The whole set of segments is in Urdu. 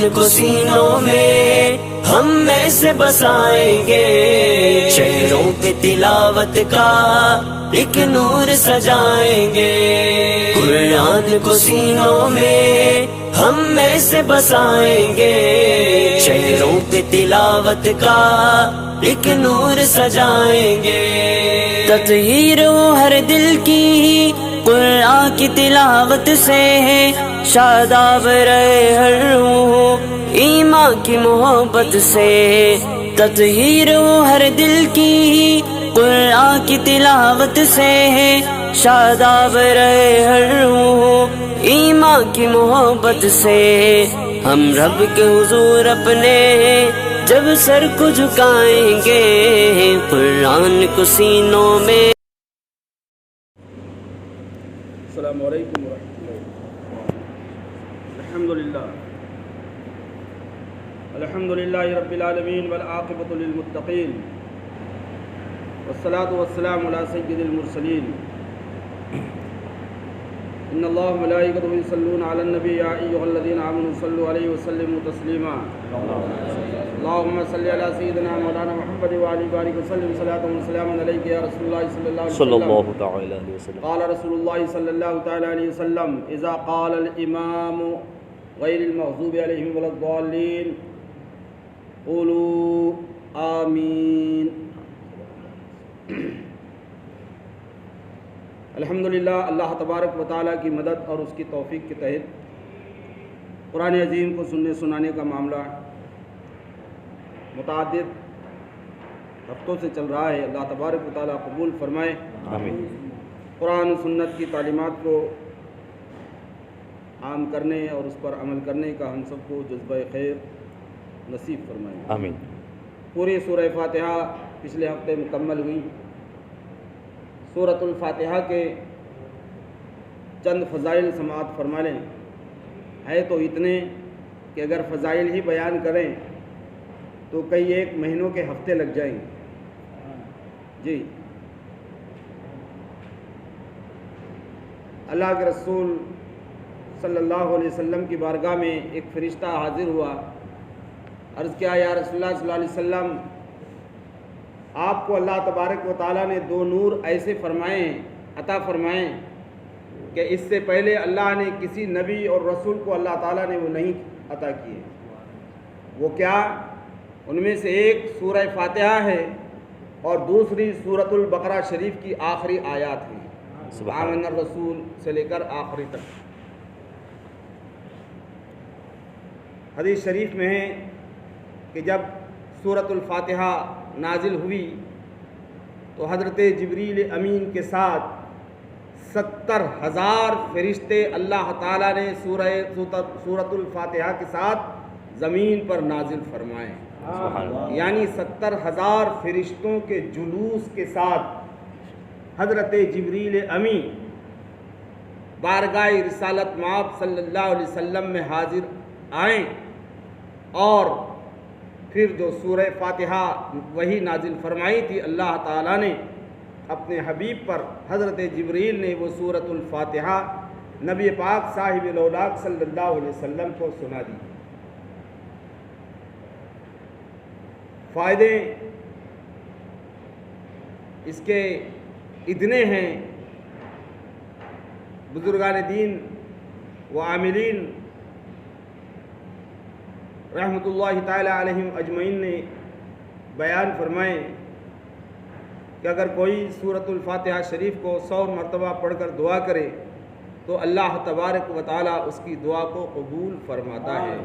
قرآن کو سینوں میں ہم میں سے بسائیں گے، شہروں پہ تلاوت کا ایک نور سجائیں گے۔ قرآن کو سینوں میں ہم میں سے بسائیں گے، شہروں پہ تلاوت کا ایک نور سجائیں گے۔ تطہیر ہو ہر دل کی قرآن کی تلاوت سے، شاداب رہے ہر روح ایمان کی محبت سے۔ تطہیر ہو ہر دل کی قرآن کی تلاوت سے، شاداب رہے ہر روح ایمان کی محبت سے۔ ہم رب کے حضور اپنے جب سر کو جھکائیں گے، قرآن کو سینوں میں۔ السلام علیکم ورحمۃ اللہ۔ الحمد للہ رب العالمین والعاقبۃ للمتقین، والصلاة والسلام علی سید المرسلین۔ ان اللہ ملائکتہ یصلون علی النبی یا ایھا الذین آمنوا صلوا علیہ وسلموا تسلیما۔ اللہم صلی علی سیدنا مولانا محمد وعلی آلہ وسلم صلاۃ و سلام علیک یا رسول اللہ صلی اللہ علیہ وسلم۔ قال رسول اللہ صلی اللہ تعالی علیہ وسلم اذا قال الامام غیر المغضوب علیہم ولا الضالین قولوا آمین۔ الحمدللہ، اللہ تبارک و تعالیٰ کی مدد اور اس کی توفیق کے تحت قرآن عظیم کو سننے سنانے کا معاملہ متعدد ہفتوں سے چل رہا ہے۔ اللہ تبارک و تعالیٰ قبول فرمائے، آمین۔ قرآن و سنت کی تعلیمات کو عام کرنے اور اس پر عمل کرنے کا ہم سب کو جذبہ خیر نصیب فرمائے، آمین۔ پوری سورہ فاتحہ پچھلے ہفتے مکمل ہوئی۔ سورۃ الفاتحہ کے چند فضائل سماعت فرما لیں۔ ہے تو اتنے کہ اگر فضائل ہی بیان کریں تو کئی ایک مہینوں کے ہفتے لگ جائیں گے۔ جی، اللہ کے رسول صلی اللہ علیہ وسلم کی بارگاہ میں ایک فرشتہ حاضر ہوا، عرض کیا یا رسول اللہ صلی اللہ علیہ وسلم، آپ کو اللہ تبارک و تعالیٰ نے دو نور ایسے فرمائے ہیں، عطا فرمائے کہ اس سے پہلے اللہ نے کسی نبی اور رسول کو اللہ تعالیٰ نے وہ نہیں عطا کیے۔ وہ کیا؟ ان میں سے ایک سورہ فاتحہ ہے اور دوسری سورۃ البقرہ شریف کی آخری آیات ہیں، آمن الرسول سے لے کر آخری تک۔ حدیث شریف میں ہے کہ جب سورۃ الفاتحہ نازل ہوئی تو حضرت جبریل امین کے ساتھ 70,000 فرشتے اللہ تعالیٰ نے سورۃ الفاتحہ کے ساتھ زمین پر نازل فرمائے، یعنی 70,000 فرشتوں کے جلوس کے ساتھ حضرت جبریل امین بارگاہ رسالت مآب صلی اللہ علیہ وسلم میں حاضر آئیں، اور پھر جو سورہ فاتحہ وہی نازل فرمائی تھی اللہ تعالیٰ نے اپنے حبیب پر، حضرت جبریل نے وہ سورۃ الفاتحہ نبی پاک صاحب الاولاق صلی اللہ علیہ وسلم کو سنا دی۔ فائدے اس کے اتنے ہیں، بزرگان دین و عاملین رحمۃ اللہ تعالی علیہم اجمعین نے بیان فرمائے کہ اگر کوئی سورۃ الفاتحہ شریف کو 100 مرتبہ پڑھ کر دعا کرے تو اللہ تبارک و تعالی اس کی دعا کو قبول فرماتا ہے۔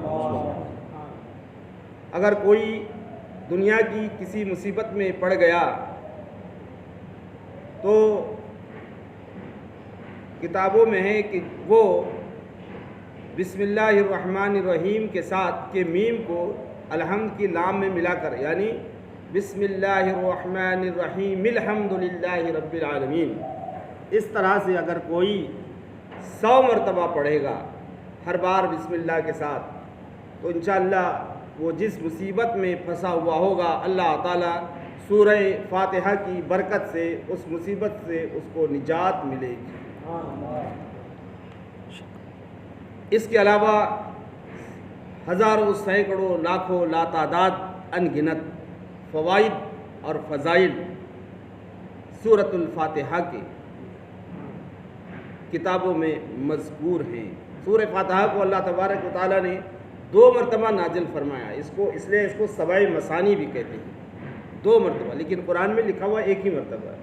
اگر کوئی دنیا کی کسی مصیبت میں پڑ گیا تو کتابوں میں ہے کہ وہ بسم اللہ الرحمن الرحیم کے ساتھ کے میم کو الحمد کی لام میں ملا کر، یعنی بسم اللہ الرحمن الرحیم الحمد للہ رب العالمین، اس طرح سے اگر کوئی 100 مرتبہ پڑھے گا ہر بار بسم اللہ کے ساتھ تو انشاءاللہ وہ جس مصیبت میں پھنسا ہوا ہوگا اللہ تعالیٰ سورہ فاتحہ کی برکت سے اس مصیبت سے اس کو نجات ملے گی۔ اس کے علاوہ ہزاروں سینکڑوں لاکھوں لاتعداد ان گنت فوائد اور فضائل سورۃ الفاتحہ کے کتابوں میں مذکور ہیں۔ سورہ فاتحہ کو اللہ تبارک و تعالیٰ نے 2 مرتبہ نازل فرمایا، اس لیے اس کو سبع مثانی بھی کہتے ہیں، 2 مرتبہ، لیکن قرآن میں لکھا ہوا ایک ہی مرتبہ ہے،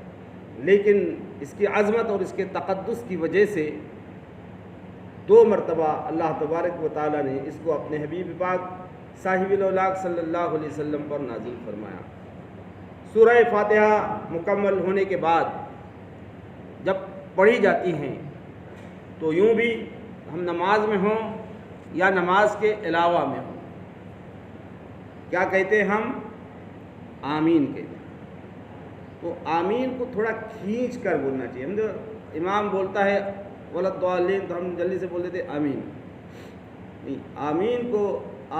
لیکن اس کی عظمت اور اس کے تقدس کی وجہ سے 2 مرتبہ اللہ تبارک و تعالیٰ نے اس کو اپنے حبیب پاک صاحب الاولاق صلی اللہ علیہ وسلم پر نازل فرمایا۔ سورہ فاتحہ مکمل ہونے کے بعد جب پڑھی جاتی ہیں تو یوں بھی ہم نماز میں ہوں یا نماز کے علاوہ میں ہوں، کیا کہتے ہیں ہم؟ آمین کہتے ہیں۔ تو آمین کو تھوڑا کھینچ کر بولنا چاہیے۔ ہم جو امام بولتا ہے وَلَضَّالِّينَ تو ہم جلدی سے بول دیتے آمین، نہیں، آمین کو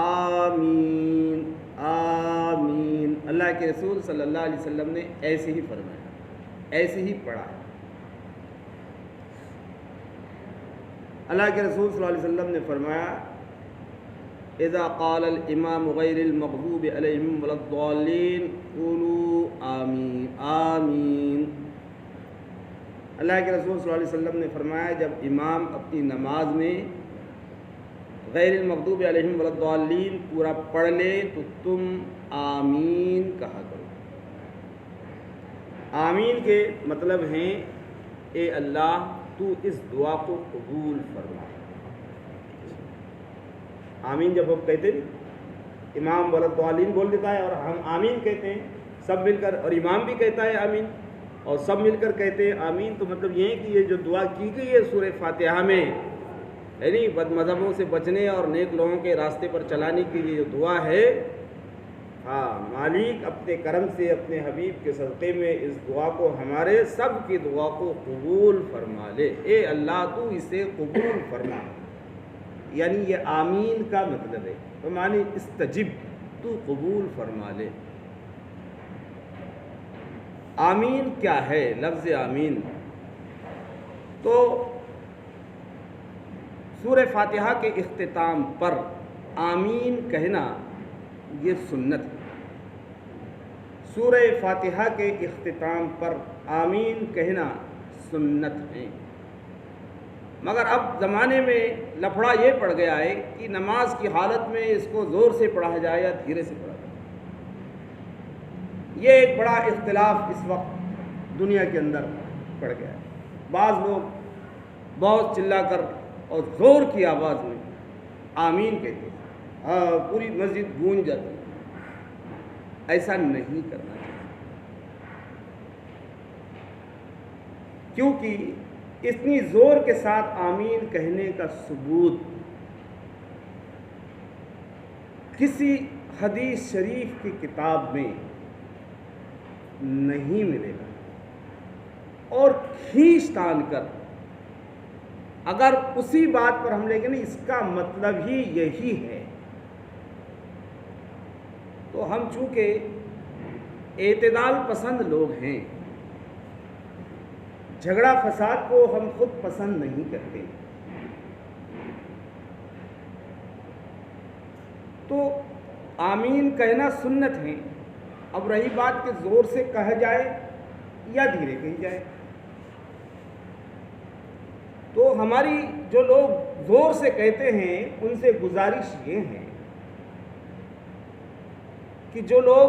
آمین آمین اللہ کے رسول صلی اللہ علیہ وسلم نے ایسے ہی فرمایا، ایسے ہی پڑھا ہے۔ اللہ کے رسول صلی اللہ علیہ وسلم نے فرمایا اذا قال الامام غیر المغضوب علیہم ولا الضالین قولوا آمین آمین۔ اللہ کے رسول صلی اللہ علیہ وسلم نے فرمایا جب امام اپنی نماز میں غیر المغضوب علیہم ولا الضالین پورا پڑھ لے تو تم آمین کہا کرو۔ آمین کے مطلب ہیں اے اللہ تو اس دعا کو قبول فرما۔ آمین جب ہم کہتے ہیں، امام ولا الضالین بول دیتا ہے اور ہم آمین کہتے ہیں سب مل کر، اور امام بھی کہتا ہے آمین اور سب مل کر کہتے ہیں آمین، تو مطلب یہ ہے کہ یہ جو دعا کی گئی ہے سورہ فاتحہ میں، یعنی بد مذہبوں سے بچنے اور نیک لوگوں کے راستے پر چلانے کے لیے جو دعا ہے، ہاں مالک اپنے کرم سے اپنے حبیب کے صدقے میں اس دعا کو، ہمارے سب کی دعا کو قبول فرما لے۔ اے اللہ تو اسے قبول فرما، یعنی یہ آمین کا مطلب ہے، تو معنی استجب، تو قبول فرما لے۔ آمین کیا ہے؟ لفظ آمین تو سورہ فاتحہ کے اختتام پر آمین کہنا یہ سنت ہے۔ سورہ فاتحہ کے اختتام پر آمین کہنا سنت ہے، مگر اب زمانے میں لفڑا یہ پڑ گیا ہے کہ نماز کی حالت میں اس کو زور سے پڑھا جائے یا دھیرے سے پڑھا جائے۔ یہ ایک بڑا اختلاف اس وقت دنیا کے اندر پڑ گیا ہے۔ بعض لوگ بہت چلا کر اور زور کی آواز میں آمین کہتے ہیں، پوری مسجد گونج جاتی ہے۔ ایسا نہیں کرنا چاہیے، کیونکہ اتنی زور کے ساتھ آمین کہنے کا ثبوت کسی حدیث شریف کی کتاب میں نہیں ملے گا، اور کھینچ تان کر اگر اسی بات پر ہم لیں گے نا اس کا مطلب ہی یہی ہے، تو ہم چونکہ اعتدال پسند لوگ ہیں، جھگڑا فساد کو ہم خود پسند نہیں کرتے، تو آمین کہنا سنت ہے۔ اب رہی بات کہ زور سے کہا جائے یا دھیرے کہی جائے، تو ہماری جو لوگ زور سے کہتے ہیں ان سے گزارش یہ ہے کہ جو لوگ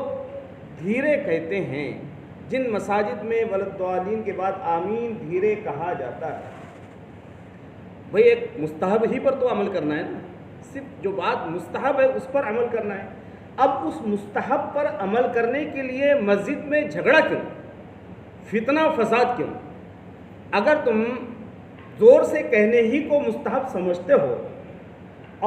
دھیرے کہتے ہیں، جن مساجد میں ولدالین کے بعد آمین دھیرے کہا جاتا ہے، بھئی ایک مستحب ہی پر تو عمل کرنا ہے نا، صرف جو بات مستحب ہے اس پر عمل کرنا ہے۔ اب اس مستحب پر عمل کرنے کے لیے مسجد میں جھگڑا کیوں، فتنہ فساد کیوں؟ اگر تم زور سے کہنے ہی کو مستحب سمجھتے ہو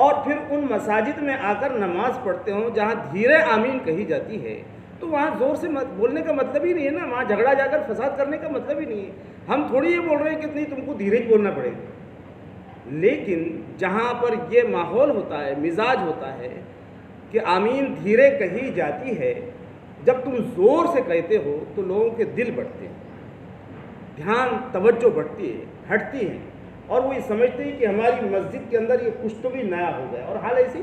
اور پھر ان مساجد میں آ کر نماز پڑھتے ہو جہاں دھیرے آمین کہی جاتی ہے، تو وہاں زور سے بولنے کا مطلب ہی نہیں ہے نا، وہاں جھگڑا جا کر فساد کرنے کا مطلب ہی نہیں ہے۔ ہم تھوڑی یہ بول رہے ہیں کہ نہیں تم کو دھیرے ہی بولنا پڑے گا، لیکن جہاں پر یہ ماحول ہوتا ہے، مزاج ہوتا ہے کہ آمین دھیرے کہی جاتی ہے، جب تم زور سے کہتے ہو تو لوگوں کے دل بڑھتے ہیں، دھیان توجہ بڑھتی ہے، ہٹتی ہے، اور وہ یہ سمجھتے ہیں کہ ہماری مسجد کے اندر یہ کچھ تو بھی نیا ہو گیا، اور حال ایسی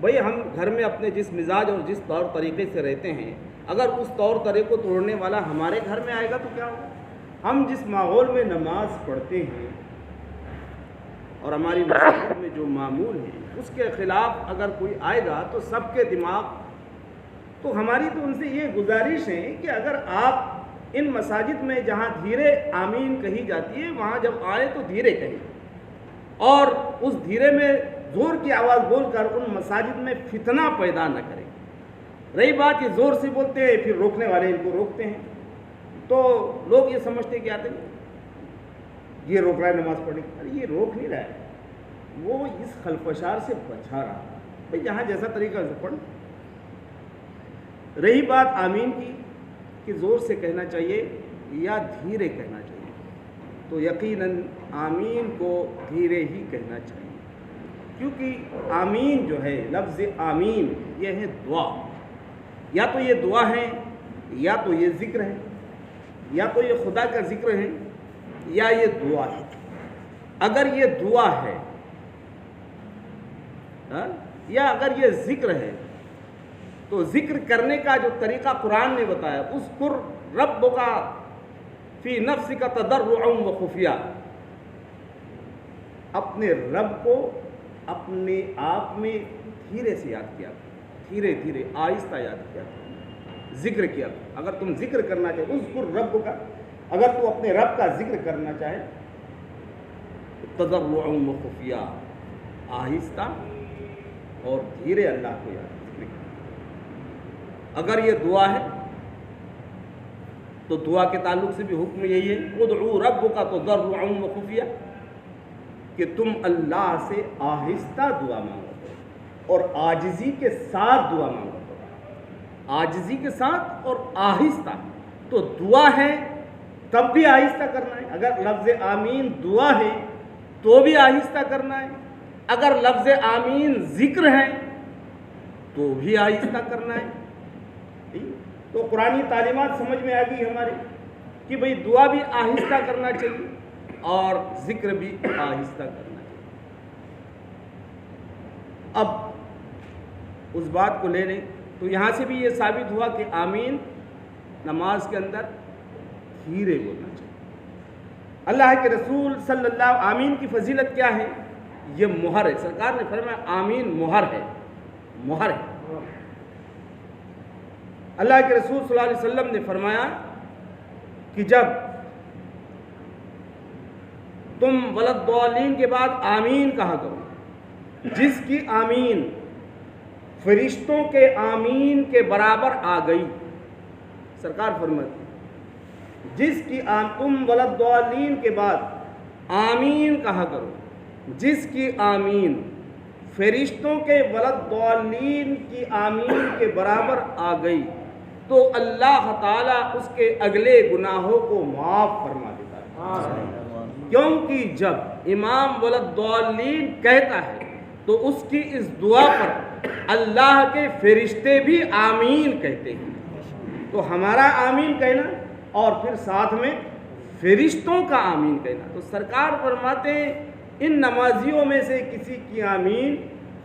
بھئی ہم گھر میں اپنے جس مزاج اور جس طور طریقے سے رہتے ہیں، اگر اس طور طریقے کو توڑنے والا ہمارے گھر میں آئے گا تو کیا ہوگا؟ ہم جس ماحول میں نماز پڑھتے ہیں اور ہماری مسجد میں جو معمول ہے اس کے خلاف اگر کوئی آئے گا تو سب کے دماغ، تو ہماری تو ان سے یہ گزارش ہے کہ اگر آپ ان مساجد میں جہاں دھیرے آمین کہی جاتی ہے وہاں جب آئے تو دھیرے کہیں، اور اس دھیرے میں زور کی آواز بول کر ان مساجد میں فتنہ پیدا نہ کریں۔ رہی بات یہ زور سے بولتے ہیں پھر روکنے والے ان کو روکتے ہیں، تو لوگ یہ سمجھتے کہ آتے ہیں یہ روک رہا ہے نماز پڑھنے کی، ارے یہ روک نہیں رہا ہے، وہ اس خلفشار سے بچا رہا ہے، بھئی جہاں جیسا طریقہ سے پڑھ۔ رہی بات آمین کی کہ زور سے کہنا چاہیے یا دھیرے کہنا چاہیے، تو یقیناً آمین کو دھیرے ہی کہنا چاہیے، کیونکہ آمین جو ہے، لفظ آمین یہ ہے دعا، یا تو یہ دعا ہے یا تو یہ ذکر ہے، یا تو یہ خدا کا ذکر ہے یا یہ دعا ہے۔ اگر یہ دعا ہے یا اگر یہ ذکر ہے تو ذکر کرنے کا جو طریقہ قرآن نے بتایا، اذکر ربک فی نفسک تضرعا وخفیہ، اپنے رب کو اپنے آپ میں دھیرے سے یاد کیا، دھیرے دھیرے آہستہ یاد کیا، ذکر کیا۔ اگر تم ذکر کرنا چاہے، اذکر ربک، اگر تو اپنے رب کا ذکر کرنا چاہے تضرعا وخفیہ، آہستہ اور دھیرے اللہ کو یاد۔ اگر یہ دعا ہے تو دعا کے تعلق سے بھی حکم یہی ہے، ادعو ربک تضرعا وخفیہ، کہ تم اللہ سے آہستہ دعا مانگو اور عاجزی کے ساتھ دعا مانگو، عاجزی کے ساتھ اور آہستہ۔ تو دعا ہے تب بھی آہستہ کرنا ہے، اگر لفظ آمین دعا ہے تو بھی آہستہ کرنا ہے، اگر لفظ آمین ذکر ہے تو بھی آہستہ کرنا ہے۔ تو قرآنی تعلیمات سمجھ میں آ گئی ہماری کہ بھئی دعا بھی آہستہ کرنا چاہیے اور ذکر بھی آہستہ کرنا چاہیے۔ اب اس بات کو لے لیں تو یہاں سے بھی یہ ثابت ہوا کہ آمین نماز کے اندر دھیرے بولنا چاہیے۔ اللہ کے رسول صلی اللہ، آمین کی فضیلت کیا ہے؟ یہ مہر ہے، سرکار نے فرمایا آمین مہر ہے، مہر ہے۔ اللہ کے رسول صلی اللہ علیہ وسلم نے فرمایا کہ جب تم ولدالین کے بعد آمین کہا کرو، جس کی آمین فرشتوں کے آمین کے برابر آ گئی، سرکار فرماتے جس کی تم ولدالین کے بعد آمین کہا کرو، جس کی آمین فرشتوں کے ولدالین کی آمین کے برابر آ گئی تو اللہ تعالیٰ اس کے اگلے گناہوں کو معاف فرما دیتا ہے۔ کیونکہ جب امام ولدالین کہتا ہے تو اس کی اس دعا پر اللہ کے فرشتے بھی آمین کہتے ہیں، تو ہمارا آمین کہنا اور پھر ساتھ میں فرشتوں کا آمین کہنا۔ تو سرکار فرماتے ہیں ان نمازیوں میں سے کسی کی آمین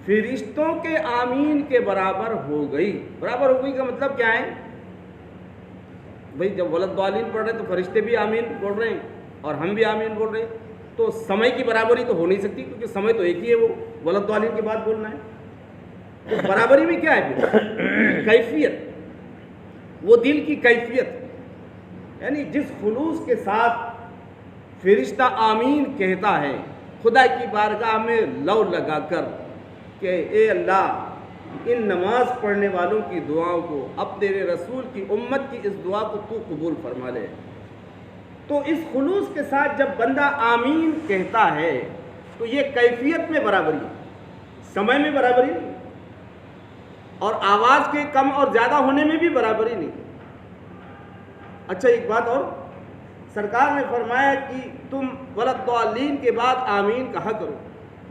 فرشتوں کے آمین کے برابر ہو گئی۔ برابر ہو گئی کا مطلب کیا ہے؟ بھئی جب ولدالین پڑھ رہے ہیں تو فرشتے بھی آمین بول رہے ہیں اور ہم بھی آمین بول رہے ہیں، تو سمے کی برابری تو ہو نہیں سکتی، کیونکہ سمے تو ایک ہی ہے، وہ ولدالین کے بعد بولنا ہے۔ تو برابری میں کیا ہے پھر؟ کیفیت، وہ دل کی کیفیت، یعنی جس خلوص کے ساتھ فرشتہ آمین کہتا ہے خدا کی بارگاہ میں لو لگا کر کہ اے اللہ ان نماز پڑھنے والوں کی دعاؤں کو، اب تیرے رسول کی امت کی اس دعا کو تو قبول فرما لے، تو اس خلوص کے ساتھ جب بندہ آمین کہتا ہے تو یہ کیفیت میں برابری ہے، سمے میں برابری نہیں، اور آواز کے کم اور زیادہ ہونے میں بھی برابری نہیں۔ اچھا ایک بات اور، سرکار نے فرمایا کہ تم ولدالین کے بعد آمین کہا کرو،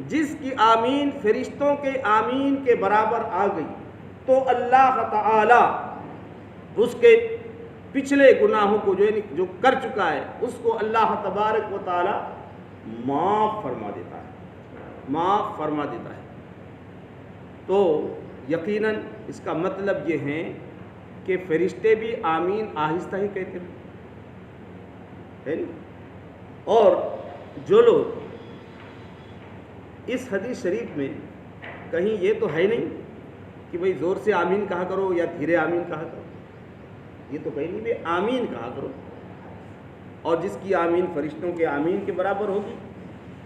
جس کی آمین فرشتوں کے آمین کے برابر آ گئی تو اللہ تعالی اس کے پچھلے گناہوں کو جو کر چکا ہے اس کو اللہ تبارک و تعالی معاف فرما دیتا ہے، معاف فرما دیتا ہے۔ تو یقیناً اس کا مطلب یہ ہے کہ فرشتے بھی آمین آہستہ ہی کہتے ہیں، ہے نہیں؟ اور جو لوگ اس حدیث شریف میں کہیں یہ تو ہے نہیں کہ بھئی زور سے آمین کہا کرو یا دھیرے آمین کہا کرو، یہ تو کہیں نہیں بھئی آمین کہا کرو، اور جس کی آمین فرشتوں کے آمین کے برابر ہوگی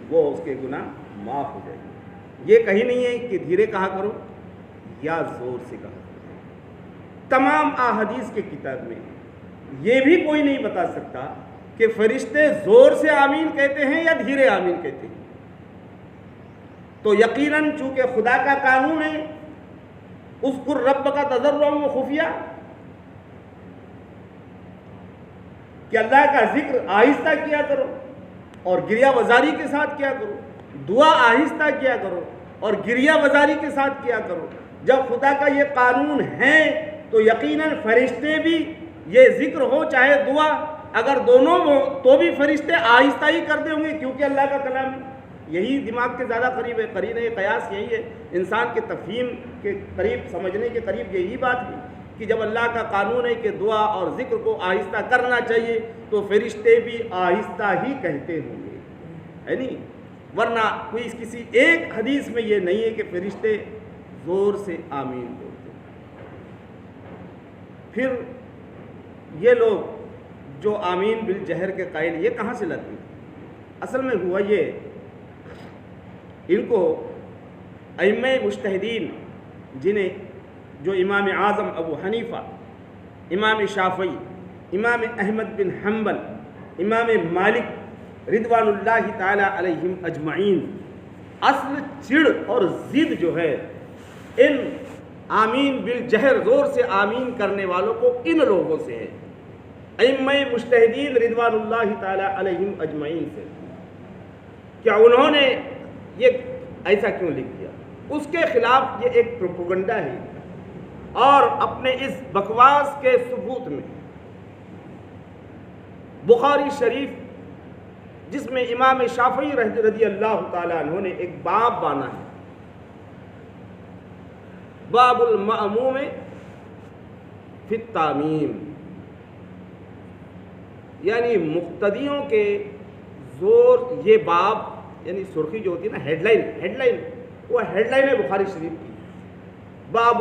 وہ اس کے گناہ معاف ہو جائیں گے۔ یہ کہیں نہیں ہے کہ دھیرے کہا کرو یا زور سے کہا کرو۔ تمام احادیث کے کتاب میں یہ بھی کوئی نہیں بتا سکتا کہ فرشتے زور سے آمین کہتے ہیں یا دھیرے آمین کہتے ہیں۔ تو یقیناً چونکہ خدا کا قانون ہے اذکر ربک تضرعا و خفیہ، کہ اللہ کا ذکر آہستہ کیا کرو اور گریہ وزاری کے ساتھ کیا کرو، دعا آہستہ کیا کرو اور گریہ وزاری کے ساتھ کیا کرو۔ جب خدا کا یہ قانون ہے تو یقیناً فرشتے بھی یہ ذکر ہو چاہے دعا، اگر دونوں ہو تو بھی فرشتے آہستہ ہی کرتے ہوں گے، کیونکہ اللہ کا کلام ہے۔ یہی دماغ کے زیادہ قریب ہے، قرینہ قیاس یہی ہے، انسان کے تفہیم کے قریب، سمجھنے کے قریب یہی بات ہے کہ جب اللہ کا قانون ہے کہ دعا اور ذکر کو آہستہ کرنا چاہیے تو فرشتے بھی آہستہ ہی کہتے ہوں گے، ہے نہیں؟ ورنہ کوئی کسی ایک حدیث میں یہ نہیں ہے کہ فرشتے زور سے آمین بولتے۔ پھر یہ لوگ جو آمین بالجہر کے قائل، یہ کہاں سے لاتے ہیں؟ اصل میں ہوا یہ، ان کو ائمہ مجتہدین جنہیں جو امام اعظم ابو حنیفہ، امام شافعی، امام احمد بن حنبل، امام مالک رضوان اللہ تعالی علیہم اجمعین، اصل چڑ اور ضد جو ہے ان آمین بالجہر زور سے آمین کرنے والوں کو ان لوگوں سے ہے، ائمہ مجتہدین رضوان اللہ تعالی علیہم اجمعین سے۔ کیا انہوں نے یہ ایسا کیوں لکھ دیا؟ اس کے خلاف یہ ایک پروپیگنڈا ہے، اور اپنے اس بکواس کے ثبوت میں بخاری شریف جس میں امام شافعی رضی اللہ تعالیٰ عنہ نے ایک باب بانا ہے، باب المأموم فی التامیم، یعنی مقتدیوں کے زور، یہ باب یعنی سرخی جو ہوتی ہے نا، ہیڈ لائن، وہ ہیڈ لائن ہے بخاری شریف کی، باب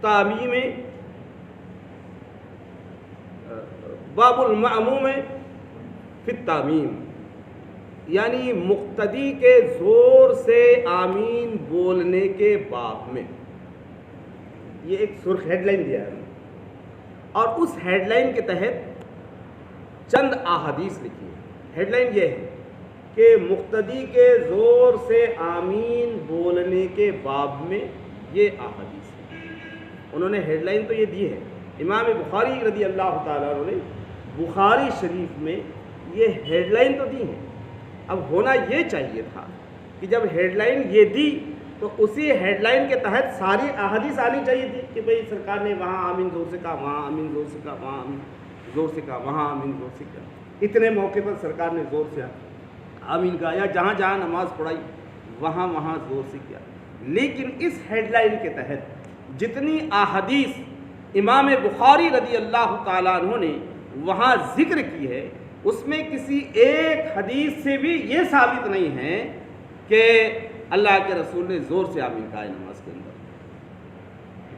تعمیم، باب المأموم فی التامیم، یعنی مقتدی کے زور سے آمین بولنے کے باب میں، یہ ایک سرخ ہیڈ لائن دیا ہے، اور اس ہیڈ لائن کے تحت چند احادیث لکھی ہے۔ ہیڈ لائن یہ ہے کہ مقتدی کے زور سے آمین بولنے کے باب میں یہ احادیث ہے۔ انہوں نے ہیڈ لائن تو یہ دی ہے، امام بخاری رضی اللہ تعالیٰ عنہ نے بخاری شریف میں یہ ہیڈ لائن تو دی ہے۔ اب ہونا یہ چاہیے تھا کہ جب ہیڈ لائن یہ دی تو اسی ہیڈ لائن کے تحت ساری احادیث آنی چاہیے تھی کہ بھئی سرکار نے وہاں آمین زور سے کہا، وہاں آمین زور سے کہا، وہاں آمین زور سے کہا، وہاں آمین زور سے کہا، اتنے موقع پر سرکار نے زور سے آمین کہا، یا جہاں جہاں نماز پڑھائی وہاں وہاں زور سے کیا۔ لیکن اس ہیڈ لائن کے تحت جتنی احادیث امام بخاری رضی اللہ تعالیٰ عنہ نے وہاں ذکر کی ہے، اس میں کسی ایک حدیث سے بھی یہ ثابت نہیں ہے کہ اللہ کے رسول نے زور سے آمین کہا ہے نماز کے اندر۔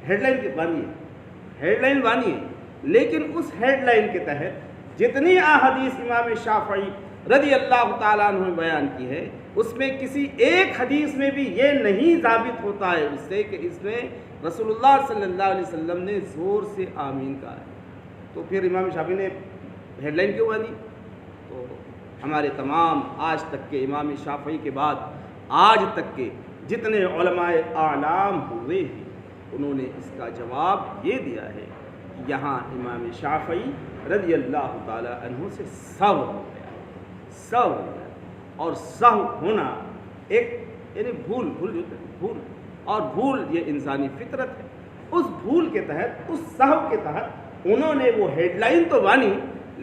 ہیڈ لائن بانی ہے، لیکن اس ہیڈ لائن کے تحت جتنی احادیث امام شافعی رضی اللہ تعالیٰ عنہ نے بیان کی ہے، اس میں کسی ایک حدیث میں بھی یہ نہیں ثابت ہوتا ہے اس سے کہ اس میں رسول اللہ صلی اللہ علیہ وسلم نے زور سے آمین کہا ہے۔ تو پھر امام شافعی نے ہیڈ لائن کیوں بانی؟ تو ہمارے تمام آج تک کے امام شافعی کے بعد آج تک کے جتنے علماء اعلام ہوئے ہیں، انہوں نے اس کا جواب یہ دیا ہے کہ یہاں امام شافعی رضی اللہ تعالیٰ عنہ سے سہو ہو گیا، اور سہو ہونا ایک یعنی بھول یہ انسانی فطرت ہے۔ اس بھول کے تحت، اس سہو کے تحت انہوں نے وہ ہیڈ لائن تو بانی،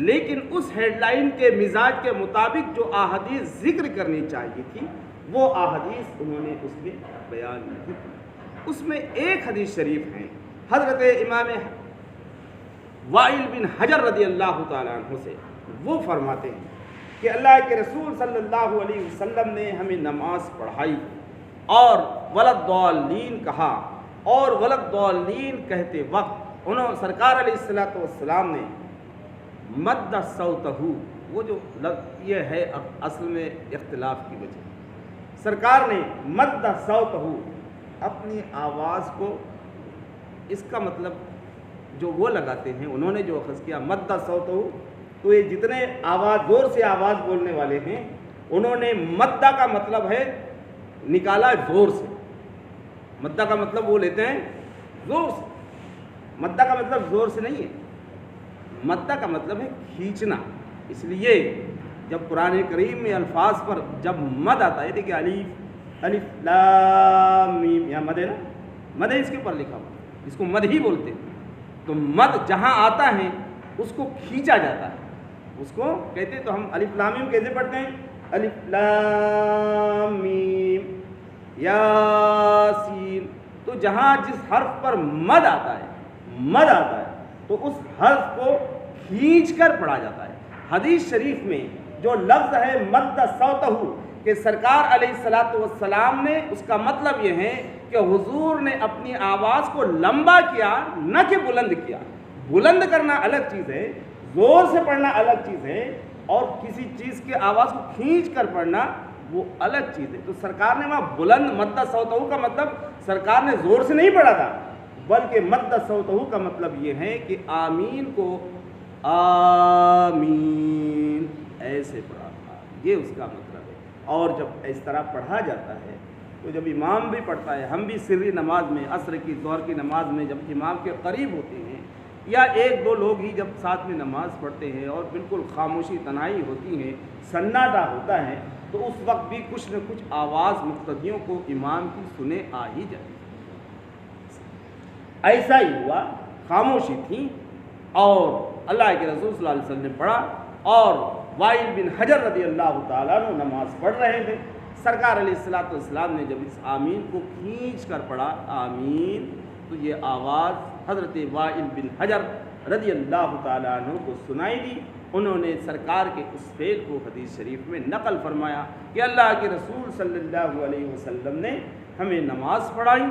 لیکن اس ہیڈ لائن کے مزاج کے مطابق جو احادیث ذکر کرنی چاہیے تھی وہ احادیث انہوں نے اس میں بیان نہیں کی۔ اس میں ایک حدیث شریف ہے، حضرت امام وائل بن حجر رضی اللہ تعالیٰ عنہ سے، وہ فرماتے ہیں کہ اللہ کے رسول صلی اللہ علیہ وسلم نے ہمیں نماز پڑھائی اور ولضالین کہا، اور ولضالین کہتے وقت سرکار علیہ السلام نے مد صوتہ، وہ جو یہ ہے اصل میں اختلاف کی وجہ، سرکار نے مد صوتہ اپنی آواز کو، اس کا مطلب جو وہ لگاتے ہیں انہوں نے جو اخذ کیا مد صوتہ، تو یہ جتنے زور سے آواز بولنے والے ہیں انہوں نے مدہ کا مطلب ہے نکالا زور سے، مدہ کا مطلب وہ لیتے ہیں زور سے، مدہ کا مطلب زور سے نہیں ہے، مدہ کا مطلب ہے کھینچنا۔ اس لیے جب قرآن کریم میں الفاظ پر جب مد آتا ہے، دیکھیں الف لام میم، یہاں مد ہے نا، مد ہے اس کے اوپر لکھا ہوا، اس کو مد ہی بولتے ہیں، تو مد جہاں آتا ہے اس کو کھینچا جاتا ہے، اس کو کہتے ہیں۔ تو ہم الف لام میم کیسے پڑھتے ہیں؟ الف لام میم یاسین، تو جہاں جس حرف پر مد آتا ہے تو اس حرف کو کھینچ کر پڑھا جاتا ہے۔ حدیث شریف میں جو لفظ ہے مد صوتہ، کہ سرکار علیہ السلام نے، اس کا مطلب یہ ہے کہ حضور نے اپنی آواز کو لمبا کیا، نہ کہ بلند کیا۔ بلند کرنا الگ چیز ہے، زور سے پڑھنا الگ چیز ہے، اور کسی چیز کے آواز کو کھینچ کر پڑھنا وہ الگ چیز ہے۔ تو سرکار نے وہاں بلند مد صوتہ کا مطلب سرکار نے زور سے نہیں پڑھا تھا، بلکہ مد صوتہ کا مطلب یہ ہے کہ آمین کو آمین ایسے پڑھا تھا، یہ اس کا مطلب ہے۔ اور جب اس طرح پڑھا جاتا ہے تو جب امام بھی پڑھتا ہے، ہم بھی سری نماز میں، عصر کی ظہر کی نماز میں جب امام کے قریب ہوتے ہیں، یا ایک دو لوگ ہی جب ساتھ میں نماز پڑھتے ہیں اور بالکل خاموشی تنہائی ہوتی ہے، سناٹا ہوتا ہے، تو اس وقت بھی کچھ نہ کچھ آواز مقتدیوں کو امام کی سنے آ ہی جاتی ہے۔ ایسا ہی ہوا، خاموشی تھی اور اللہ کے رسول صلی اللہ علیہ وسلم نے پڑھا، اور وائل بن حجر رضی اللہ تعالیٰ عنہ نماز پڑھ رہے تھے۔ سرکار علیہ السلام نے جب اس آمین کو کھینچ کر پڑھا آمین، تو یہ آواز حضرت وائل بن حجر رضی اللہ تعالیٰ عنہ کو سنائی دی۔ انہوں نے سرکار کے اس فعل کو حدیث شریف میں نقل فرمایا کہ اللہ کے رسول صلی اللہ علیہ وسلم نے ہمیں نماز پڑھائی،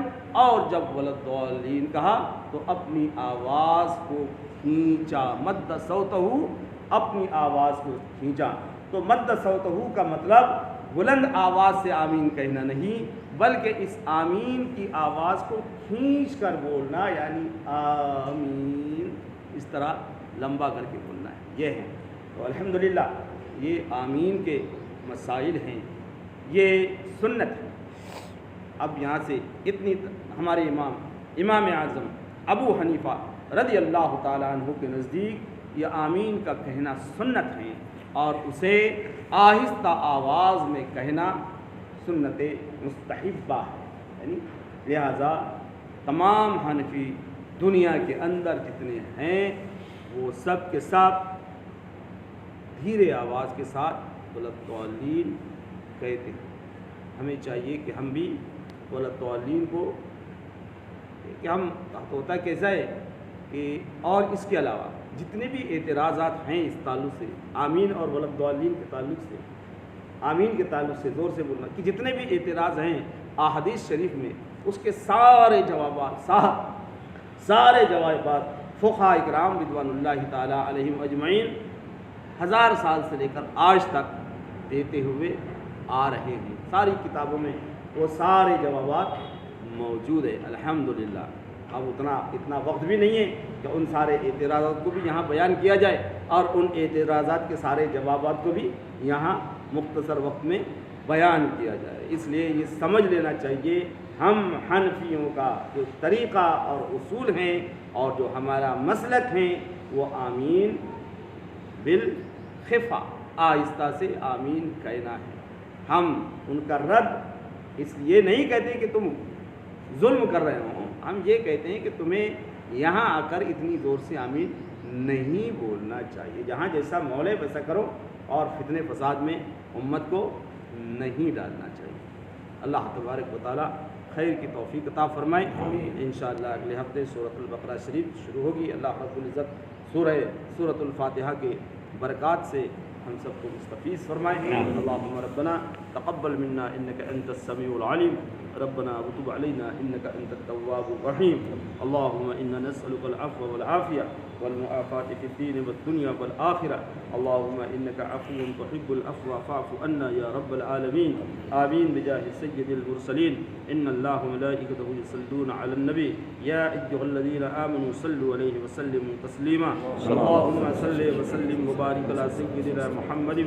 اور جب ولضالین کہا تو اپنی آواز کو کھینچا، مد صوتہ، اپنی آواز کو کھینچا۔ تو مد صوتہ کا مطلب بلند آواز سے آمین کہنا نہیں، بلکہ اس آمین کی آواز کو کھینچ کر بولنا، یعنی آمین اس طرح لمبا کر کے بولنا ہے، یہ ہے۔ تو الحمدللہ یہ آمین کے مسائل ہیں، یہ سنت ہے۔ اب یہاں سے اتنی ہمارے امام اعظم ابو حنیفہ رضی اللہ تعالیٰ عنہ کے نزدیک یہ آمین کا کہنا سنت ہے، اور اسے آہستہ آواز میں کہنا سنت مستحبہ ہے، یعنی لہذا تمام حنفی دنیا کے اندر جتنے ہیں وہ سب کے ساتھ دھیرے آواز کے ساتھ ولضالین کہتے ہیں۔ ہمیں چاہیے کہ ہم بھی ولضالین کو، کہ ہم ہوتا کیسا ہے کہ، اور اس کے علاوہ جتنے بھی اعتراضات ہیں اس تعلق سے، آمین اور ولضالین کے تعلق سے، آمین کے تعلق سے زور سے بولنا، کہ جتنے بھی اعتراض ہیں احادیث شریف میں، اس کے سارے جوابات فقہاء اکرام رضوان اللہ تعالیٰ علیہم اجمعین 1000 سال سے لے کر آج تک دیتے ہوئے آ رہے ہیں۔ ساری کتابوں میں وہ سارے جوابات موجود ہے الحمدللہ۔ اب اتنا وقت بھی نہیں ہے کہ ان سارے اعتراضات کو بھی یہاں بیان کیا جائے، اور ان اعتراضات کے سارے جوابات کو بھی یہاں مختصر وقت میں بیان کیا جائے۔ اس لیے یہ سمجھ لینا چاہیے، ہم حنفیوں کا جو طریقہ اور اصول ہیں اور جو ہمارا مسلک ہیں، وہ آمین بالخفا، آہستہ سے آمین کہنا ہے۔ ہم ان کا رد اس لیے نہیں کہتے کہ تم ظلم کر رہے ہو، ہم یہ کہتے ہیں کہ تمہیں یہاں آ کر اتنی زور سے آمین نہیں بولنا چاہیے، جہاں جیسا مول ہے ویسا کرو، اور فتنے فساد میں امت کو نہیں ڈالنا چاہیے۔ اللہ تبارک و تعالیٰ خیر کی توفیق عطا فرمائے. انشاءاللہ اگلے ہفتے سورۃ البقرہ شریف شروع ہوگی. اللہ رب العزت سورۃ الفاتحہ کے برکات سے ہم سب کو مستفیض فرمائے. اللہم ربنا تقبل منا انک انت السمیع العلیم ربنا وتب علینا انک انت التواب الرحیم. اللہم انا نسألک العفو والعافیہ والمعافاة في الدين والدنيا والآخرة. اللهم إنك عفو تحب العفو فاعف عنا يا رب العالمين. آمين بجاه سيد المرسلين. إن الله وملائكته يصلون على النبي يا أيها الذين آمنوا صلوا عليه وسلموا تسليما. اللهم صل وسلم وبارك على سيدنا محمد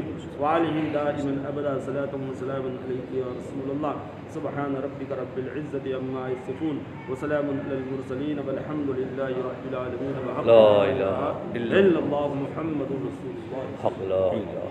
وعليه دائما أبدا صلاة وسلاما عليك يا رسول الله. سبحان ربك رب العزة عما يصفون وسلام على المرسلين والحمد لله رب العالمين. لا إله إلا الله محمد رسول الله. حق لا إله.